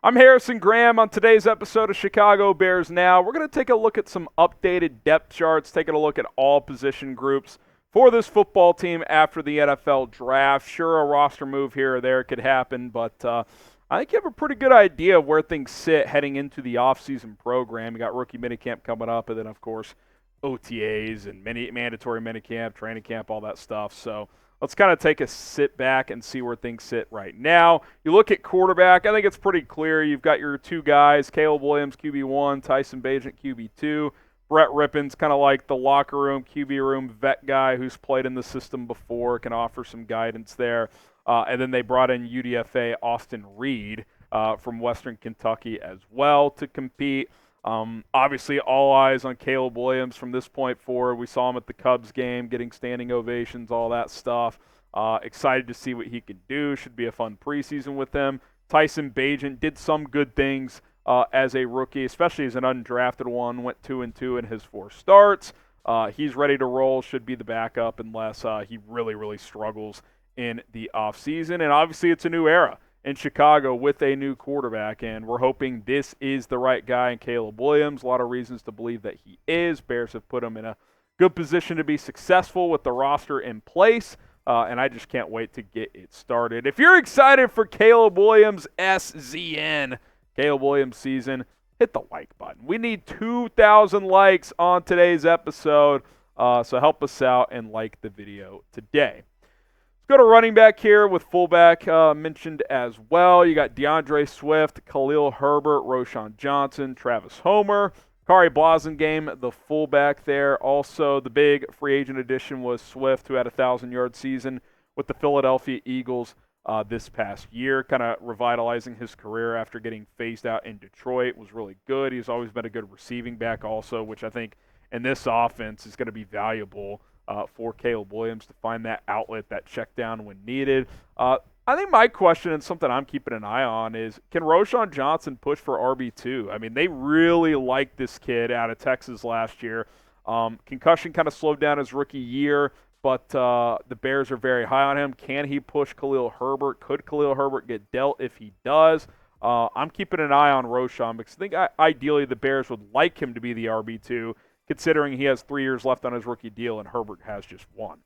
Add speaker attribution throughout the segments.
Speaker 1: I'm Harrison Graham. On today's episode of Chicago Bears Now, we're going to take a look at some updated depth charts, taking a look at all position groups for this football team after the NFL draft. Sure, a roster move here or there could happen, but I think you have a pretty good idea of where things sit heading into the offseason program. You got rookie minicamp coming up, and then, of course, OTAs and mandatory minicamp, training camp, all that stuff. So let's kind of take a sit back and see where things sit right now. You look at quarterback, I think it's pretty clear. You've got your two guys, Caleb Williams, QB1, Tyson Bagent, QB2. Brett Rippon's kind of like the locker room, QB room vet guy who's played in the system before, can offer some guidance there. And then they brought in UDFA Austin Reed from Western Kentucky as well to compete. Obviously, all eyes on Caleb Williams from this point forward. We saw him at the Cubs game, getting standing ovations, all that stuff. Excited to see what he can do. Should be a fun preseason with him. Tyson Bagent did some good things as a rookie, especially as an undrafted one. Went 2-2 in his 4 starts. He's ready to roll. Should be the backup unless he really struggles in the offseason. And obviously, it's a new era in Chicago with a new quarterback, and we're hoping this is the right guy in Caleb Williams. A lot of reasons to believe that he is. Bears have put him in a good position to be successful with the roster in place, and I just can't wait to get it started. If you're excited for Caleb Williams SZN, Caleb Williams season, hit the like button. We need 2,000 likes on today's episode, so help us out and like the video today. Let's go to running back here with fullback mentioned as well. You got DeAndre Swift, Khalil Herbert, Roschon Johnson, Travis Homer, Kari Blasingame, the fullback there. Also, the big free agent addition was Swift, who had a 1,000-yard season with the Philadelphia Eagles this past year, kind of revitalizing his career after getting phased out in Detroit. Was really good. He's always been a good receiving back also, which I think in this offense is going to be valuable for Caleb Williams to find that outlet, that check down when needed. I think my question, and something I'm keeping an eye on, is can Roschon Johnson push for RB2? I mean, they really liked this kid out of Texas last year. Concussion kind of slowed down his rookie year, but the Bears are very high on him. Can he push Khalil Herbert? Could Khalil Herbert get dealt if he does? I'm keeping an eye on Roschon because I think ideally the Bears would like him to be the RB2, considering he has 3 years left on his rookie deal and Herbert has just 1.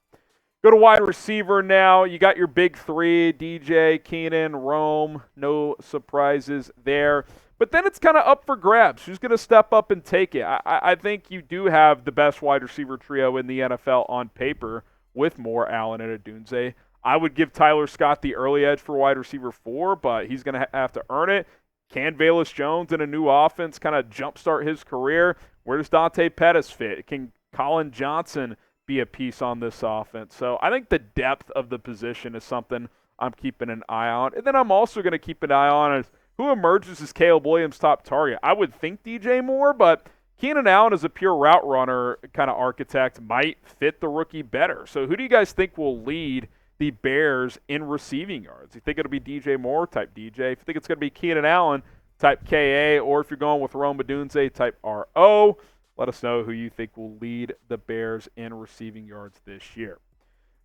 Speaker 1: Go to wide receiver now. You got your big 3, DJ, Keenan, Rome. No surprises there. But then it's kind of up for grabs. Who's going to step up and take it? I think you do have the best wide receiver trio in the NFL on paper with Moore, Allen, and Odunze. I would give Tyler Scott the early edge for wide receiver 4, but he's going to have to earn it. Can Velus Jones in a new offense kind of jumpstart his career? Where does Dante Pettis fit? Can Colin Johnson be a piece on this offense? So I think the depth of the position is something I'm keeping an eye on. And then I'm also going to keep an eye on who emerges as Caleb Williams' top target. I would think DJ Moore, but Keenan Allen as a pure route runner kind of architect might fit the rookie better. So who do you guys think will lead the Bears in receiving yards? You think it'll be DJ Moore type DJ? If you think it's going to be Keenan Allen type KA, or if you're going with Rome Odunze type RO, let us know who you think will lead the Bears in receiving yards this year.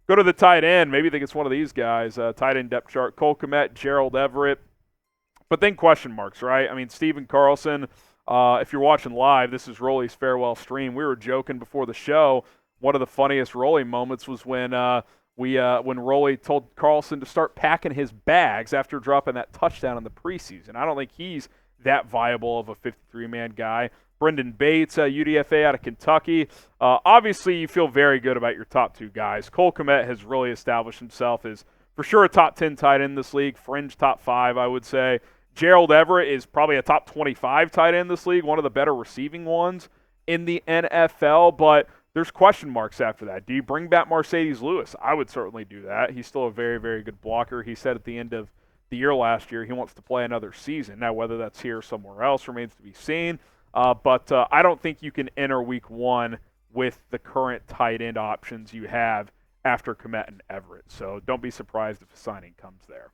Speaker 1: Go to the tight end. Maybe you think it's one of these guys. Tight end depth chart, Cole Kmet, Gerald Everett. But then question marks, right? I mean, Steven Carlson, if you're watching live, this is Rolly's farewell stream. We were joking before the show. One of the funniest Rolly moments was when Rolly told Carlson to start packing his bags after dropping that touchdown in the preseason. I don't think he's that viable of a 53-man guy. Brendan Bates, UDFA out of Kentucky. Obviously, you feel very good about your top 2 guys. Cole Kmet has really established himself as for sure a top 10 tight end in this league, fringe top 5, I would say. Gerald Everett is probably a top 25 tight end in this league, one of the better receiving ones in the NFL, but there's question marks after that. Do you bring back Mercedes Lewis? I would certainly do that. He's still a very good blocker. He said at the end of the year last year he wants to play another season. Now, whether that's here or somewhere else remains to be seen. But I don't think you can enter week 1 with the current tight end options you have after Kmet and Everett. So don't be surprised if a signing comes there.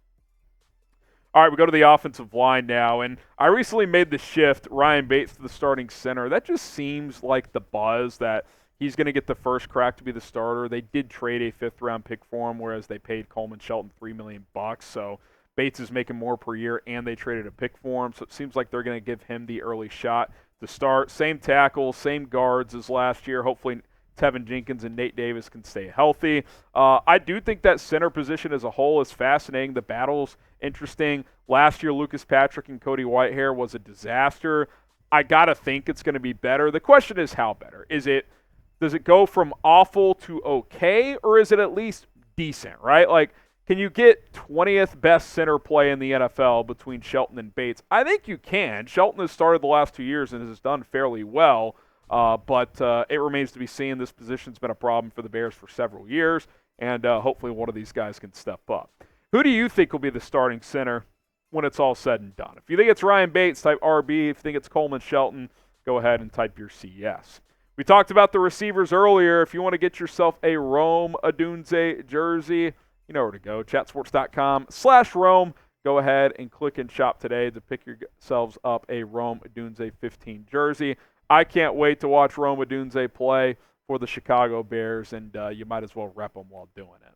Speaker 1: All right, we go to the offensive line now, and I recently made the shift, Ryan Bates to the starting center. That just seems like the buzz that he's going to get the first crack to be the starter. They did trade a 5th-round pick for him, whereas they paid Coleman Shelton $3 million. So Bates is making more per year, and they traded a pick for him, so it seems like they're going to give him the early shot to start. Same tackles, same guards as last year. Hopefully Tevin Jenkins and Nate Davis can stay healthy. I do think that center position as a whole is fascinating. The battle's interesting. Last year, Lucas Patrick and Cody Whitehair was a disaster. I got to think it's going to be better. The question is how better. Does it go from awful to okay, or is it at least decent, right? Like, can you get 20th best center play in the NFL between Shelton and Bates? I think you can. Shelton has started the last 2 years and has done fairly well, but it remains to be seen. This position's been a problem for the Bears for several years, and hopefully one of these guys can step up. Who do you think will be the starting center when it's all said and done? If you think it's Ryan Bates, type RB. If you think it's Coleman Shelton, go ahead and type your CS. We talked about the receivers earlier. If you want to get yourself a Rome Odunze jersey, you know where to go, chatsports.com/Rome. Go ahead and click and shop today to pick yourselves up a Rome Odunze 15 jersey. I can't wait to watch Rome Odunze play for the Chicago Bears, and you might as well rep them while doing it.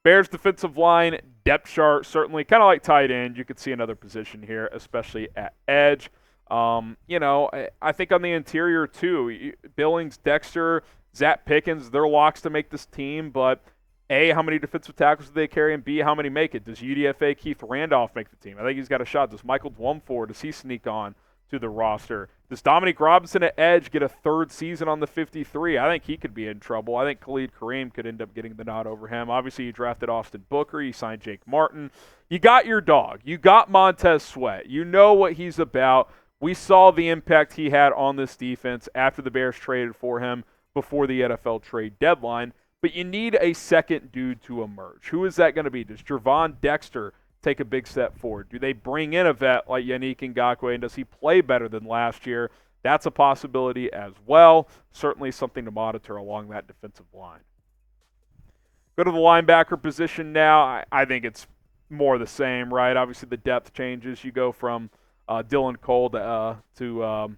Speaker 1: Bears defensive line, depth chart, certainly kind of like tight end. You could see another position here, especially at edge. I think on the interior too, Billings, Dexter, Zach Pickens, they're locks to make this team, but A, how many defensive tackles do they carry, and B, how many make it? Does UDFA Keith Randolph make the team? I think he's got a shot. Does Michael Dwumfor, does he sneak on to the roster? Does Dominique Robinson at edge get a third season on the 53? I think he could be in trouble. I think Khalid Kareem could end up getting the nod over him. Obviously, you drafted Austin Booker. You signed Jake Martin. You got your dog. You got Montez Sweat. You know what he's about. We saw the impact he had on this defense after the Bears traded for him before the NFL trade deadline. But you need a second dude to emerge. Who is that going to be? Does Gervon Dexter take a big step forward? Do they bring in a vet like Yannick Ngakoue, and does he play better than last year? That's a possibility as well. Certainly something to monitor along that defensive line. Go to the linebacker position now. I think it's more the same, right? Obviously the depth changes. You go from Dylan Cole to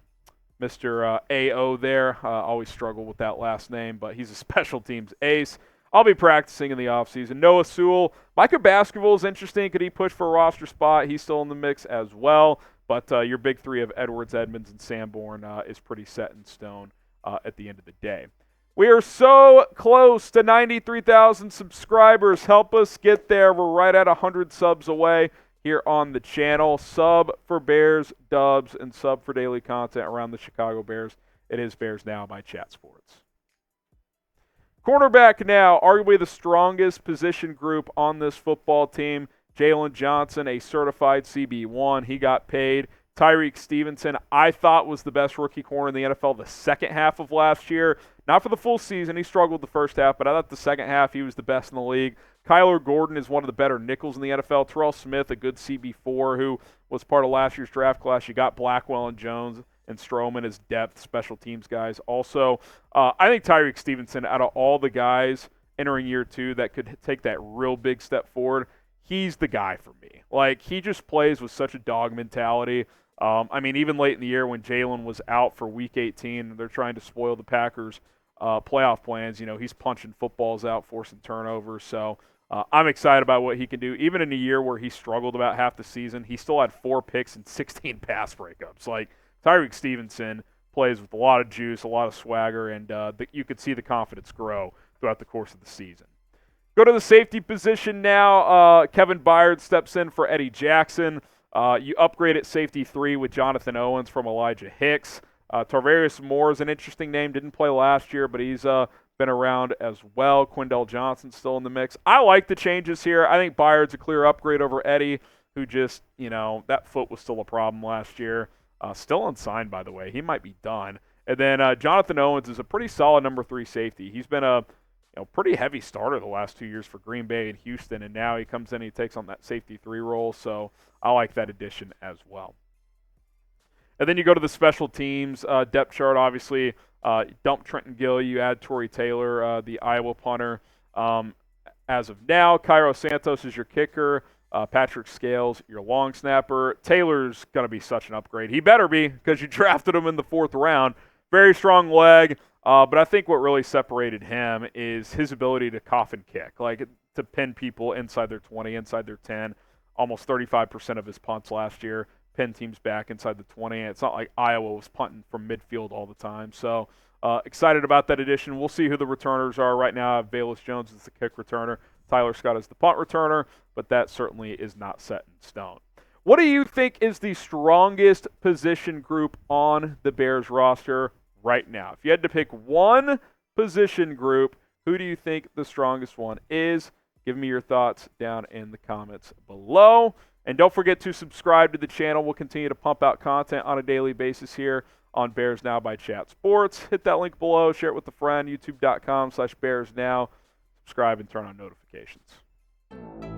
Speaker 1: Mr. A.O. there. Always struggle with that last name, but he's a special teams ace. I'll be practicing in the offseason. Noah Sewell. Micah Basketball is interesting. Could he push for a roster spot? He's still in the mix as well. But your big three of Edwards, Edmonds, and Sanborn is pretty set in stone at the end of the day. We are so close to 93,000 subscribers. Help us get there. We're right at 100 subs away here on the channel. Sub for Bears, Dubs, and sub for daily content around the Chicago Bears. It is Bears Now by Chat Sports. Cornerback now, arguably the strongest position group on this football team. Jalen Johnson, a certified CB1. He got paid. Tyreek Stevenson, I thought was the best rookie corner in the NFL the second half of last year. Not for the full season. He struggled the first half, but I thought the second half he was the best in the league. Kyler Gordon is one of the better nickels in the NFL. Terrell Smith, a good CB4 who was part of last year's draft class. You got Blackwell and Jones and Stroman as depth, special teams guys. Also, I think Tyreek Stevenson, out of all the guys entering year two that could take that real big step forward, he's the guy for me. Like, he just plays with such a dog mentality. Even late in the year when Jalen was out for Week 18, they're trying to spoil the Packers' playoff plans. He's punching footballs out, forcing turnovers. So I'm excited about what he can do. Even in a year where he struggled about half the season, he still had 4 picks and 16 pass breakups. Like, Tyreek Stevenson plays with a lot of juice, a lot of swagger, and you could see the confidence grow throughout the course of the season. Go to the safety position now. Kevin Byard steps in for Eddie Jackson. You upgrade at safety 3 with Jonathan Owens from Elijah Hicks. Tarvarius Moore is an interesting name. Didn't play last year, but he's been around as well. Quindell Johnson's still in the mix. I like the changes here. I think Byard's a clear upgrade over Eddie, who just, that foot was still a problem last year. Still unsigned, by the way. He might be done. And then Jonathan Owens is a pretty solid number 3 safety. He's been a pretty heavy starter the last 2 years for Green Bay and Houston, and now he comes in and he takes on that safety 3 role, so I like that addition as well. And then you go to the special teams depth chart, obviously. Dump Trenton Gill, you add Torrey Taylor, the Iowa punter. As of now, Cairo Santos is your kicker. Patrick Scales, your long snapper. Taylor's going to be such an upgrade. He better be, because you drafted him in the 4th round. Very strong leg. But I think what really separated him is his ability to coffin kick. Like, to pin people inside their 20, inside their 10. Almost 35% of his punts last year pin teams back inside the 20. It's not like Iowa was punting from midfield all the time. So excited about that addition. We'll see who the returners are. Right now, Velus Jones is the kick returner. Tyler Scott is the punt returner, but that certainly is not set in stone. What do you think is the strongest position group on the Bears roster right now? If you had to pick one position group, who do you think the strongest one is? Give me your thoughts down in the comments below. And don't forget to subscribe to the channel. We'll continue to pump out content on a daily basis here on Bears Now by Chat Sports. Hit that link below. Share it with a friend. YouTube.com/BearsNow. Subscribe and turn on notifications.